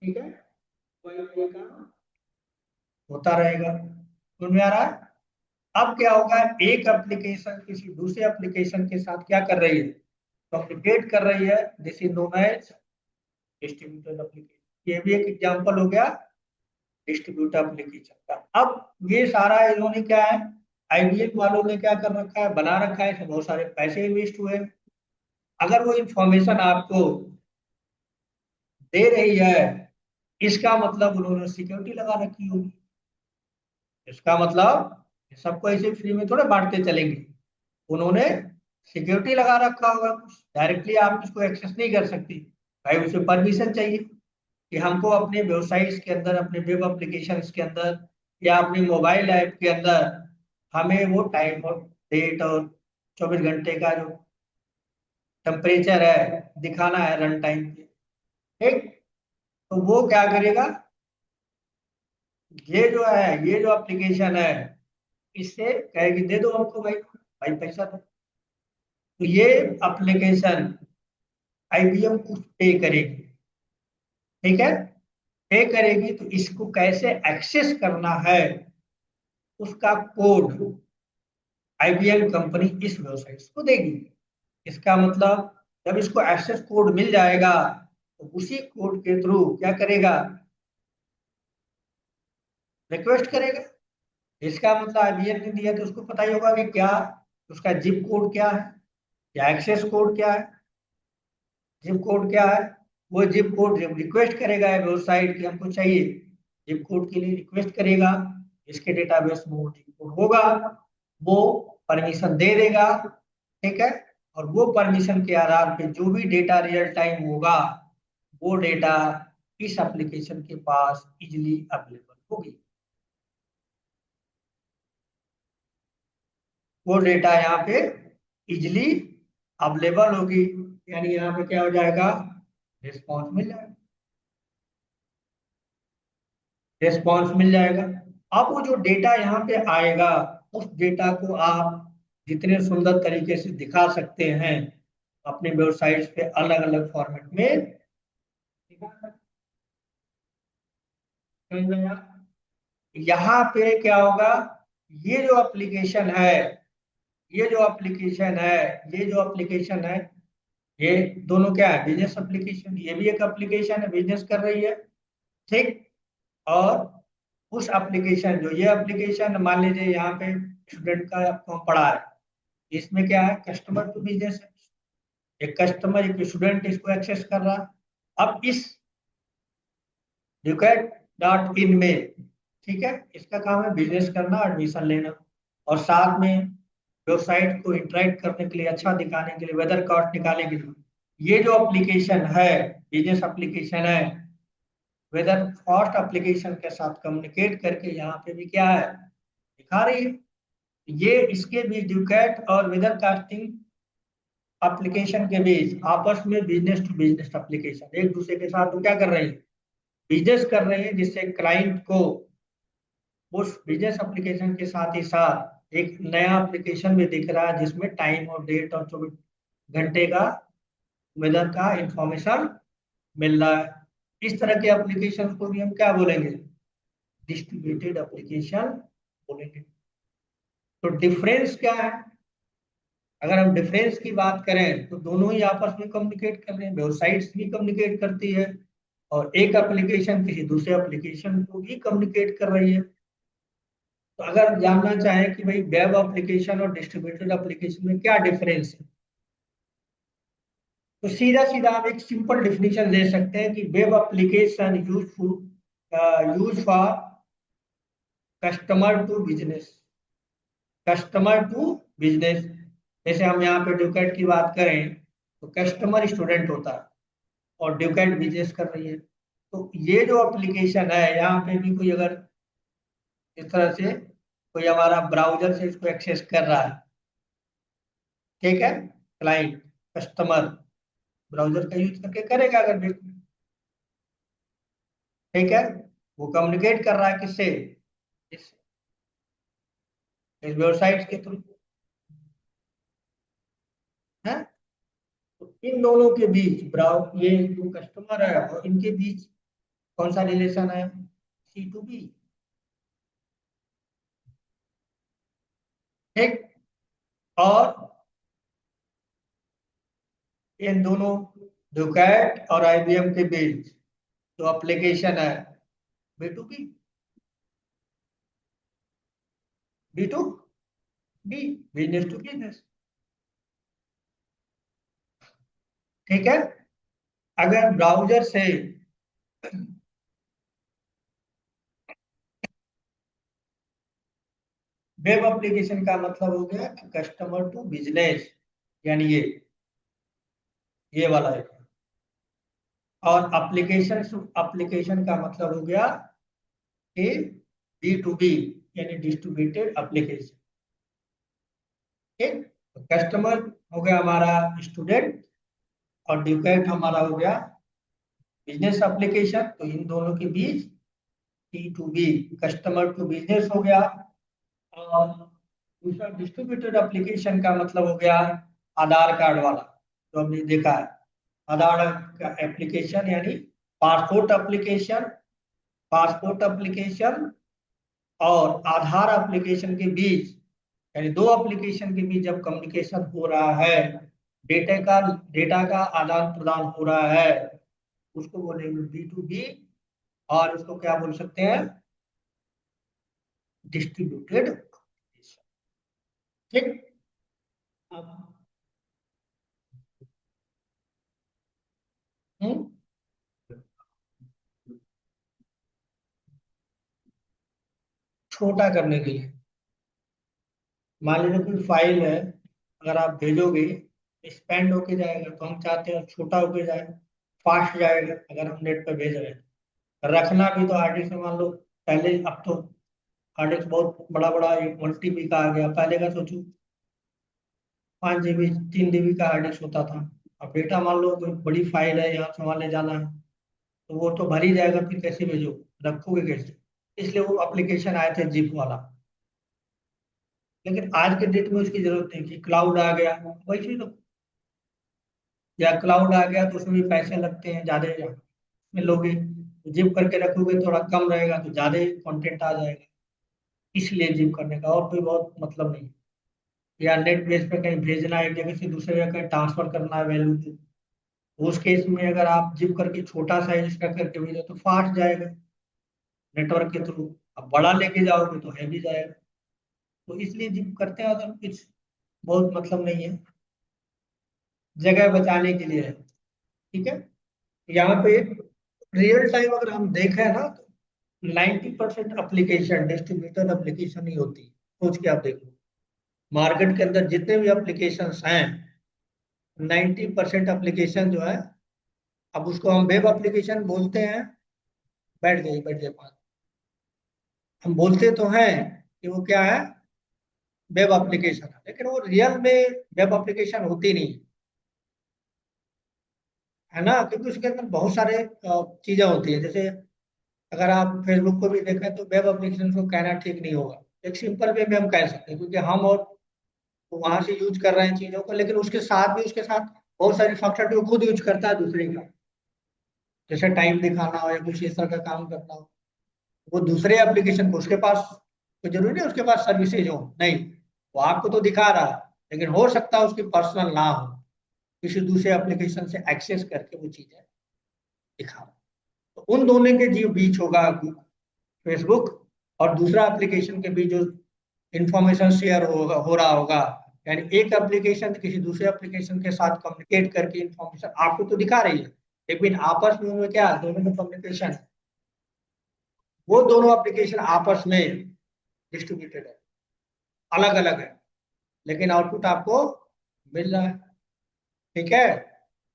ठीक है, मोबाइल का होता रहेगा। समझ में आ रहा है। अब क्या होगा, एक एप्लीकेशन किसी दूसरे एप्लीकेशन के साथ क्या कर रही है, कम्युनिकेट कर रही है, this is known as distributed application. ये भी एक एग्जांपल हो गया डिस्ट्रीब्यूटर एप्लीकेशन का। अब ये सारा इन्होंने क्या है, IBM वालों ने क्या कर रखा है, बना रखा है, इसमें बहुत सारे पैसे इन्वेस्ट हुए। अगर वो इंफॉर्मेशन आपको दे रही है, इसका मतलब उन्होंने सिक्योरिटी लगा रखी होगी, इसका मतलब सबको ऐसे फ्री में थोड़े बांटते चलेंगे, उन्होंने सिक्योरिटी लगा रखा होगा, डायरेक्टली आप इसको एक्सेस नहीं कर सकती, भाई उसे परमिशन चाहिए कि हमको अपने वेबसाइट्स के अंदर, अपने वेब एप्लीकेशन के अंदर, या अपने मोबाइल ऐप के अंदर हमें वो टाइम और डेट और 24 घंटे का जो टेम्परेचर है दिखाना है रन टाइम पे, ठीक। तो वो क्या करेगा, ये जो है, ये जो एप्लीकेशन है, इससे कहेगी दे दो हमको भाई, भाई पैसा दो। तो ये एप्लीकेशन IBM कुछ पे करेगी, ठीक है, पे करेगी, तो इसको कैसे एक्सेस करना है उसका कोड IBM कंपनी इस वेबसाइट को देगी। इसका मतलब जब इसको एक्सेस कोड मिल जाएगा तो उसी कोड के थ्रू क्या करेगा, रिक्वेस्ट करेगा। इसका मतलब IBM ने दिया तो उसको पता ही होगा कि क्या उसका जिप कोड क्या है, या एक्सेस कोड क्या है। जिप कोड क्या है, वो जिप कोड जब रिक्वेस्ट करेगा वेबसाइट की हमको चाहिए, जिप कोड के लिए रिक्वेस्ट करेगा, इसके डेटाबेस में वो जिप कोड होगा, वो परमिशन दे देगा, ठीक है। और वो परमिशन के आधार पे जो भी डेटा रियल टाइम होगा वो डेटा इस एप्लीकेशन के पास इजिली अवेलेबल होगी, वो डेटा यहाँ पे इजिली अवेलेबल होगी, यानी यहाँ पे क्या हो जाएगा, रिस्पॉन्स मिल जाएगा, रिस्पॉन्स मिल जाएगा। अब वो जो डेटा यहाँ पे आएगा उस डेटा को आप जितने सुंदर तरीके से दिखा सकते हैं अपने वेबसाइट्स पे अलग अलग फॉर्मेट में दिखा सकते हैं। यहाँ पे क्या होगा, ये जो एप्लीकेशन है, ये जो एप्लीकेशन है, ये जो एप्लीकेशन है, ये दोनों क्या है, बिजनेस एप्लीकेशन, ये भी एक एप्लीकेशन है, बिजनेस कर रही है, ठीक। और उस एप्लीकेशन, जो ये एप्लीकेशन मान लीजिए यहाँ पे स्टूडेंट का आपको पढ़ा है, इसमें क्या है, कस्टमर टू बिजनेस है, एक कस्टमर एक स्टूडेंट इसको एक्सेस कर रहा है। अब इस educat.in में, ठीक है। इसका काम है बिजनेस करना, एडमिशन लेना, और साथ में वेबसाइट को इंटरेक्ट करने के लिए, अच्छा दिखाने के लिए, वेदर कार्ड निकालने के लिए ये जो एप्लीकेशन है, बिजनेस एप्लीकेशन है, वेदर फॉस्ट एप्लीकेशन के साथ कम्युनिकेट करके यहाँ पे भी क्या है दिखा रही है। ये इसके बीच ड्यूकैट और वेदर कास्टिंग एप्लीकेशन के बीच आपस में बिजनेस टू बिजनेस एप्लीकेशन एक दूसरे के साथ वो क्या कर रहे हैं, बिजनेस कर रहे हैं, जिससे क्लाइंट को उस बिजनेस एप्लीकेशन के साथ ही साथ एक नया एप्लीकेशन भी दिख रहा है जिसमें टाइम और डेट और 24 घंटे का वेदर का इंफॉर्मेशन मिल रहा है। इस तरह के एप्लीकेशन को भी हम क्या बोलेंगे, डिस्ट्रीब्यूटेड एप्लीकेशन बोलेंगे। तो डिफरेंस क्या है, अगर हम डिफरेंस की बात करें तो दोनों ही आपस में कम्युनिकेट कर रहे हैं, वेबसाइट्स भी कम्युनिकेट करती है और एक एप्लीकेशन किसी दूसरे एप्लीकेशन को भी कम्युनिकेट कर रही है। तो अगर जानना चाहें कि भाई वेब एप्लीकेशन और डिस्ट्रीब्यूटेड एप्लीकेशन में क्या डिफरेंस है, तो सीधा सीधा आप एक सिंपल डिफिनेशन दे सकते हैं कि web application use for customer to business, customer to business. जैसे हम यहाँ पे ड्यूकेट की बात करें तो कस्टमर स्टूडेंट होता है और ड्यूकेट बिजनेस कर रही है। तो ये जो एप्लीकेशन है यहाँ पे भी कोई अगर इस तरह से कोई हमारा ब्राउजर से इसको एक्सेस कर रहा है, ठीक है, क्लाइंट कस्टमर ब्राउजर का यूज करके करेगा अगर ठीक है, वो कम्युनिकेट कर रहा है किससे, इस वेबसाइट के थ्रू है। तो इन दोनों के बीच ब्राउ ये जो कस्टमर है और इनके बीच कौन सा रिलेशन है, C2B, ठीक। और इन दोनों डुकैट और IBM के बीच जो एप्लीकेशन है B2B, B2B, business to business, ठीक है। अगर ब्राउजर से वेब एप्लीकेशन का मतलब हो गया कस्टमर टू बिजनेस, यानी ये वाला है। और एप्लीकेशन एप्लीकेशन का मतलब हो गया कि B2B, यानी डिस्ट्रीब्यूटेड एप्लीकेशन, ठीक। कस्टमर हो गया हमारा स्टूडेंट और ड्यूकेट हमारा हो गया बिजनेस एप्लीकेशन। तो इन दोनों के बीच T2B, कस्टमर टू बिजनेस हो गया। और दूसरा डिस्ट्रीब्यूटेड एप्लीकेशन का मतलब हो गया आधार कार्ड वाला, जो हमने देखा है आधार का एप्लीकेशन, यानी पासपोर्ट एप्लीकेशन, पासपोर्ट एप्लीकेशन और आधार एप्लीकेशन के बीच, यानी दो एप्लीकेशन के बीच जब कम्युनिकेशन हो रहा है, डेटा का आदान प्रदान हो रहा है, उसको बोलेंगे B2B। और उसको क्या बोल सकते हैं, डिस्ट्रीब्यूटेड एप्लीकेशन, ठीक। अब हम्म, छोटा करने के लिए, मान लीजिए कोई फाइल है, अगर आप भेजोगे एक्सपेंड होके जाएगा, तो हम चाहते हैं छोटा होके जाए, फास्ट जाएगा अगर हम नेट पे भेज रहे हैं। रखना भी तो हार्ड डिस्क में, मान लो पहले, अब तो हार्ड डिस्क बहुत बड़ा बड़ा 1 TB का आ गया, पहले का सोचो 5 GB 3 GB का हार्ड डिस्क होता था। अब डेटा मान लो कोई बड़ी फाइल है यहाँ से वहां ले जाना है, तो वो तो भर ही जाएगा, फिर कैसे भेजो, रखोगे कैसे। इसलिए वो एप्लीकेशन आए थे जिप वाला। लेकिन आज के डेट में उसकी जरूरत नहीं कि क्लाउड आ गया, वैसे तो, या क्लाउड आ गया तो उसमें भी पैसे लगते हैं ज्यादा, में लोगे जिप करके रखोगे थोड़ा कम रहेगा तो ज्यादा कंटेंट आ जाएगा, इसलिए जिप करने का और कोई बहुत मतलब नहीं। या नेट बेस पे कहीं भेजना है, एक जगह से दूसरे जगह कहीं ट्रांसफर करना है वैल्यू को, तो उस केस में अगर आप जिप करके छोटा साइज का करके भेजो तो फास्ट जाएगा नेटवर्क के थ्रू। अब बड़ा लेके जाओगे तो हैवी जाएगा। तो इसलिए जिप करते हैं, अगर कुछ बहुत मतलब नहीं है, जगह बचाने के लिए है, ठीक है। यहाँ पे रियल टाइम अगर हम देखें ना तो 90% एप्लीकेशन डिस्ट्रीब्यूटेड एप्लीकेशन ही होती है। सोच के आप देखो, मार्केट के अंदर जितने भी एप्लीकेशंस हैं, 90% एप्लीकेशन जो है, अब उसको हम वेब एप्लीकेशन बोलते हैं। बैठ जाइए बात। हम बोलते तो हैं कि वो क्या है, वेब एप्लीकेशन है, लेकिन वो रियल में वेब एप्लीकेशन होती नहीं है ना, क्योंकि उसके अंदर बहुत सारे चीजें होती है। जैसे अगर आप फेसबुक को भी देखें तो वेब एप्लीकेशन को कहना ठीक नहीं होगा, एक सिंपल वे में हम कह सकते हैं, क्योंकि हम और वहां से यूज कर रहे हैं चीजों को, लेकिन उसके साथ बहुत सारी फंक्शनलिटी वो खुद यूज करता है दूसरे का। जैसे टाइम दिखाना हो या कुछ इस तरह का काम करना हो, वो दूसरे एप्लीकेशन को, उसके पास तो जरूरी नहीं उसके पास सर्विसेज हो, नहीं, वो आपको तो दिखा रहा है, लेकिन हो सकता है उसकी पर्सनल ना हो, किसी दूसरे एप्लीकेशन से एक्सेस करके वो चीजें दिखा रहा है। तो उन दोनों के जो बीच होगा फेसबुक, और दूसरा एप्लीकेशन के बीच जो इंफॉर्मेशन शेयर हो रहा होगा, यानी एक एप्लीकेशन किसी दूसरे एप्लीकेशन के साथ कम्युनिकेट करके इंफॉर्मेशन आपको तो दिखा रही है, लेकिन आपस में उनमें क्या, दोनों में कम्युनिकेशन है, वो दोनों एप्लीकेशन आपस में डिस्ट्रीब्यूटेड है, अलग अलग है, लेकिन आउटपुट आपको मिल रहा है। ठीक है,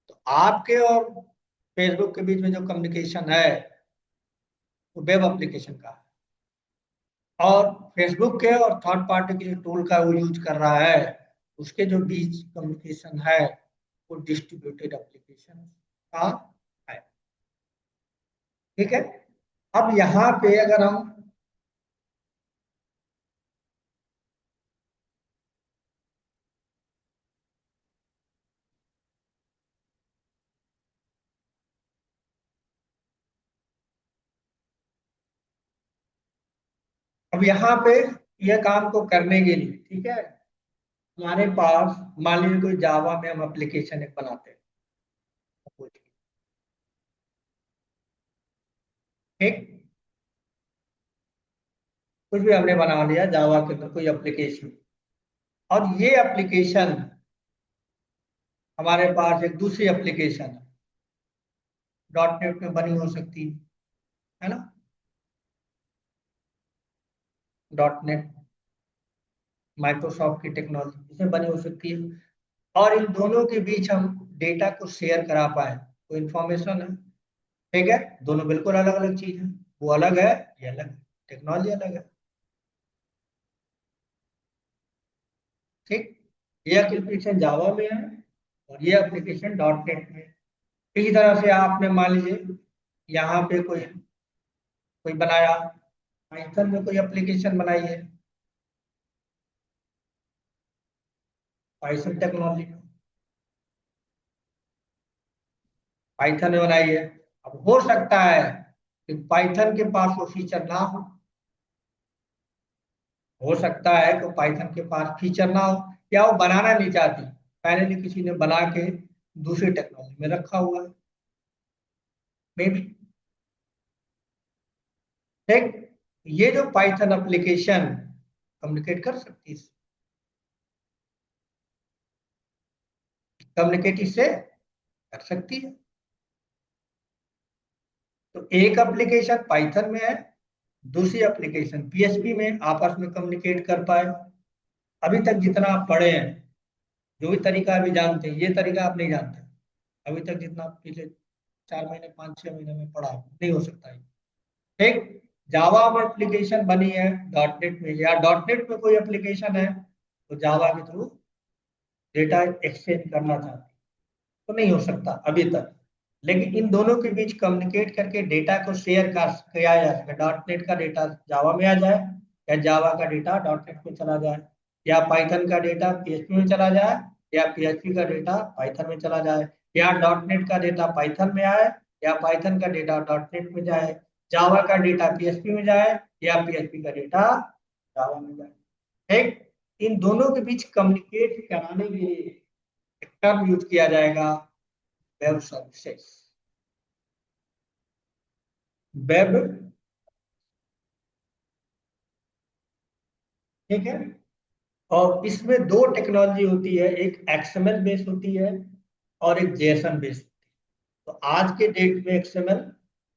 तो आपके और फेसबुक के बीच में जो कम्युनिकेशन है वो वेब एप्लीकेशन का है, और फेसबुक के और थर्ड पार्टी के जो टूल का वो यूज कर रहा है, उसके जो बीच कम्युनिकेशन है वो डिस्ट्रीब्यूटेड एप्लीकेशन का है। ठीक है, अब यहाँ पे अगर हम, अब यहाँ पे यह काम को करने के लिए, ठीक है, हमारे पास मान लीजिए कोई जावा में हम एप्लीकेशन एक बनाते हैं, ठीक, कुछ भी हमने बना लिया जावा के अंदर कोई एप्लीकेशन, और ये एप्लीकेशन हमारे पास एक दूसरी एप्लीकेशन है, डॉट नेट में बनी हो सकती है ना, डॉट नेट माइक्रोसॉफ्ट की टेक्नोलॉजी इसमें बनी हो सकती है, और इन दोनों के बीच हम डेटा को शेयर करा पाए, तो इंफॉर्मेशन है। ठीक है, दोनों बिल्कुल अलग अलग चीज है, वो अलग है, ये अलग है, टेक्नोलॉजी अलग है। ठीक, ये एप्लीकेशन जावा में है और ये एप्लीकेशन डॉट नेट में है। इसी तरह से आपने मान लीजिए यहाँ पे कोई कोई बनाया, पाइथन में कोई एप्लीकेशन बनाई है, पाइथन टेक्नोलॉजी में, पाइथन में बनाई है। अब हो सकता है कि पाइथन के पास वो फीचर ना हो सकता है कि पाइथन के पास फीचर ना हो, या वो बनाना नहीं चाहती, पहले भी किसी ने बना के दूसरी टेक्नोलॉजी में रखा हुआ है, मे बी। ठीक, ये जो पाइथन एप्लीकेशन कम्युनिकेट कर सकती है, कम्युनिकेट इससे कर सकती है। तो एक एप्लीकेशन पाइथन में है, दूसरी एप्लीकेशन पीएचपी में, आपस में कम्युनिकेट कर पाए। अभी तक जितना आप पढ़े हैं, जो भी तरीका अभी जानते हैं, ये तरीका आप नहीं जानते अभी तक, जितना पिछले 4 महीने 5 6 महीने में पढ़ा नहीं हो सकता है। ठीक, जावा में एप्लीकेशन बनी है डॉट नेट में, या डॉट नेट में कोई एप्लीकेशन है तो जावा के थ्रू डेटा एक्सचेंज करना चाहते हैं, तो नहीं हो सकता अभी तक। लेकिन इन दोनों के बीच कम्युनिकेट करके डेटा को शेयर कर किया जा सके, डॉट नेट का डेटा जावा में आ जाए, या जावा का डेटा डॉट नेट में चला जाए, या पाइथन का डेटा पीएचपी में चला जाए, या पीएचपी का डेटा पाइथन में चला जाए, या डॉट नेट का डेटा पाइथन में आए, या पाइथन का डेटा डॉट नेट में जाए, जावा का डेटा पीएचपी में जाए, या पीएचपी का डेटा जावा में जाए। ठीक, इन दोनों के बीच कम्युनिकेट कराने के लिए एक टर्म यूज किया जाएगा, वेब सर्विसेज, वेब। ठीक है, और इसमें दो टेक्नोलॉजी होती है, एक एक्सएमएल बेस्ड होती है और एक जेएसएन बेस्ड। तो आज के डेट में एक्सएमएल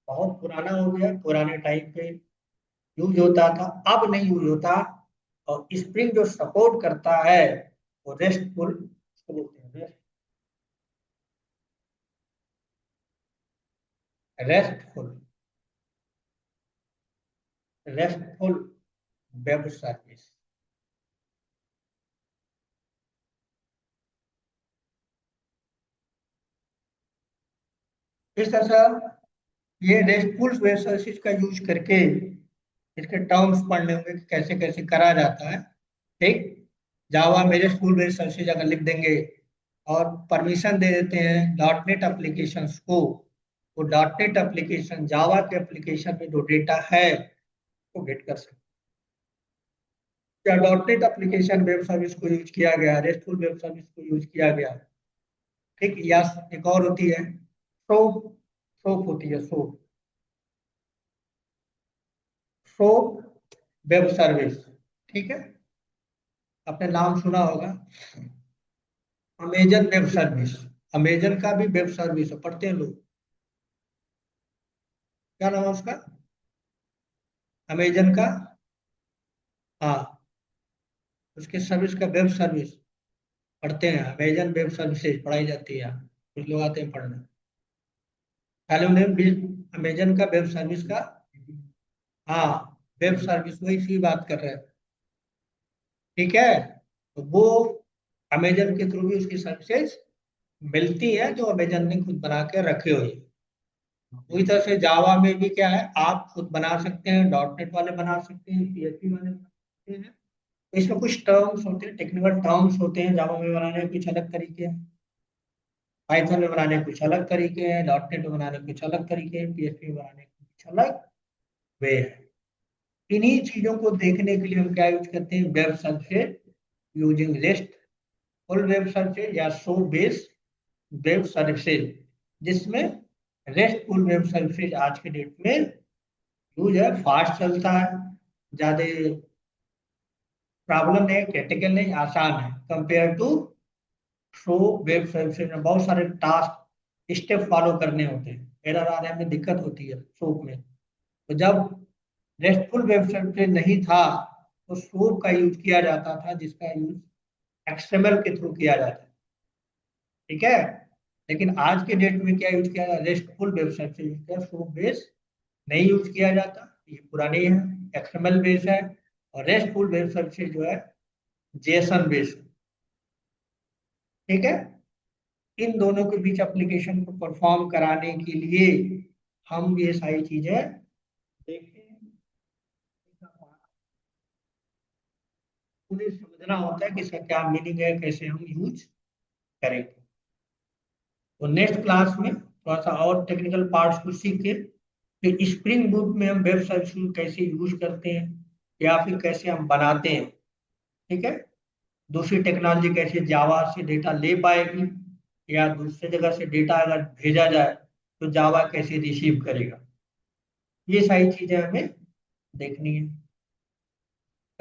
बहुत पुराना हो गया, पुराने टाइम पे यूज होता था, अब नहीं यूज होता। और स्प्रिंग जो सपोर्ट करता है वो रेस्टफुल उसको बोलते हैं, रेस्टफुल रेस्टफुल वेब सर्विस। इस तरह से ये रेस्टफुल वेब सर्विस का यूज करके इसके टर्म्स पढ़ने होंगे कि कैसे कैसे करा जाता है। ठीक, जावा में रेस्टफुल वेब सर्विस अगर लिख देंगे और परमिशन दे देते हैं डॉट नेट एप्लीकेशन को, वो डॉट नेट एप्लीकेशन जावा के एप्लीकेशन में जो डेटा है वो गेट कर सकते हैं। या dot net application web service को यूज किया गया, रेस्टफुल वेब सर्विस को यूज किया गया। ठीक, या एक और होती है सोप, सोप होती है सोप, सोप वेब सर्विस। ठीक है, आपने नाम सुना होगा, अमेजन वेब सर्विस। अमेजन का भी वेब सर्विस है, पढ़ते हैं लोग। क्या नाम है उसका? अमेजन का, हाँ, उसके सर्विस का वेब सर्विस पढ़ते हैं, अमेजन वेब सर्विसेज पढ़ाई जाती है यहाँ। कुछ लोग आते हैं पढ़ने, पहले उन्हें भी अमेजन का वेब सर्विस का, हाँ, वेब सर्विस वही सी बात कर रहे हैं। ठीक है, तो वो अमेजन के थ्रू भी उसकी सर्विसेज मिलती है जो अमेजन ने खुद बना के रखे हुए हैं। उसी तरह से जावा में भी क्या है, आप खुद बना सकते हैं, डॉट नेट वाले बना सकते हैं, पीएचपी वाले बना सकते हैं। तो इसमें कुछ टर्म्स होते हैं, टेक्निकल टर्म्स होते हैं, जावा में बनाने के कुछ अलग तरीके हैं, पाइथन में बनाने के कुछ अलग तरीके हैं, डॉट नेट में बनाने के कुछ अलग तरीके हैं, पीएचपी में बनाने के कुछ अलग वे है। इन्हीं चीजों को देखने के लिए हम क्या यूज करते हैं, web search using rest full web services या सो बेस वेब सर्विसेज, जिसमें रेस्टफुल वेब सर्विसेज आज के डेट में यूज है, फास्ट चलता है, ज्यादा प्रॉब्लम नहीं, क्रिटिकल नहीं, आसान है compare to show web services में बहुत सारे टास्क स्टेप फॉलो करने होते हैं, एरर आने में दिक्कत होती है शोप में। तो जब रेस्टफुल वेब सर्विसेज नहीं था तो शोप का यूज किया जाता था, जिसका यूज एक्सएमएल के थ्रू किया जाता है। ठीक है, लेकिन आज के डेट में क्या यूज किया जाता है, रेस्टफुल वेब सर्विसेज यूज किया, शोप बेस नहीं यूज किया जाता, ये पुरानी है, एक्सएमएल बेस है। और रेस्टफुल वेब सर्विसेज जो है जेसन बेस है। ठीक है, इन दोनों के बीच एप्लीकेशन को परफॉर्म कराने के लिए हम ये सारी चीजें देखें, उन्हें समझना होता है कि इसका क्या मीनिंग है, कैसे हम यूज करेंगे। तो नेक्स्ट क्लास में थोड़ा सा और टेक्निकल पार्ट्स को सीख के फिर स्प्रिंग बूट में हम वेब सर्विस को कैसे यूज करते हैं या फिर कैसे हम बनाते हैं। ठीक है, दूसरी टेक्नोलॉजी कैसे जावा से डेटा ले पाएगी, या दूसरी जगह से डेटा अगर भेजा जाए तो जावा कैसे रिसीव करेगा, ये सारी चीजें हमें देखनी है।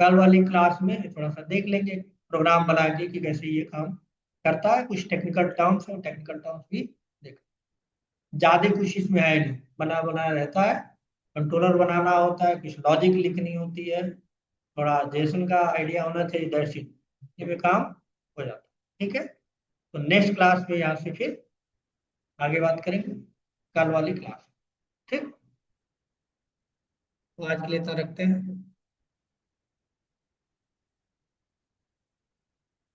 कल वाली क्लास में थोड़ा सा देख लेंगे प्रोग्राम बना के कि कैसे ये काम करता है, कुछ टेक्निकल टर्म्स और टेक्निकल टर्म्स भी देख, ज्यादा कुछ इसमें है नहीं, बना बना रहता है, कंट्रोलर बनाना होता है, कुछ लॉजिक लिखनी होती है, थोड़ा जेसन का आइडिया होना चाहिए, दैट्स इट, ये में काम हो जाता है। ठीक है, तो नेक्स्ट क्लास में यहाँ से फिर आगे बात करेंगे, कल वाली क्लास। ठीक, तो आज के लिए तो रखते हैं।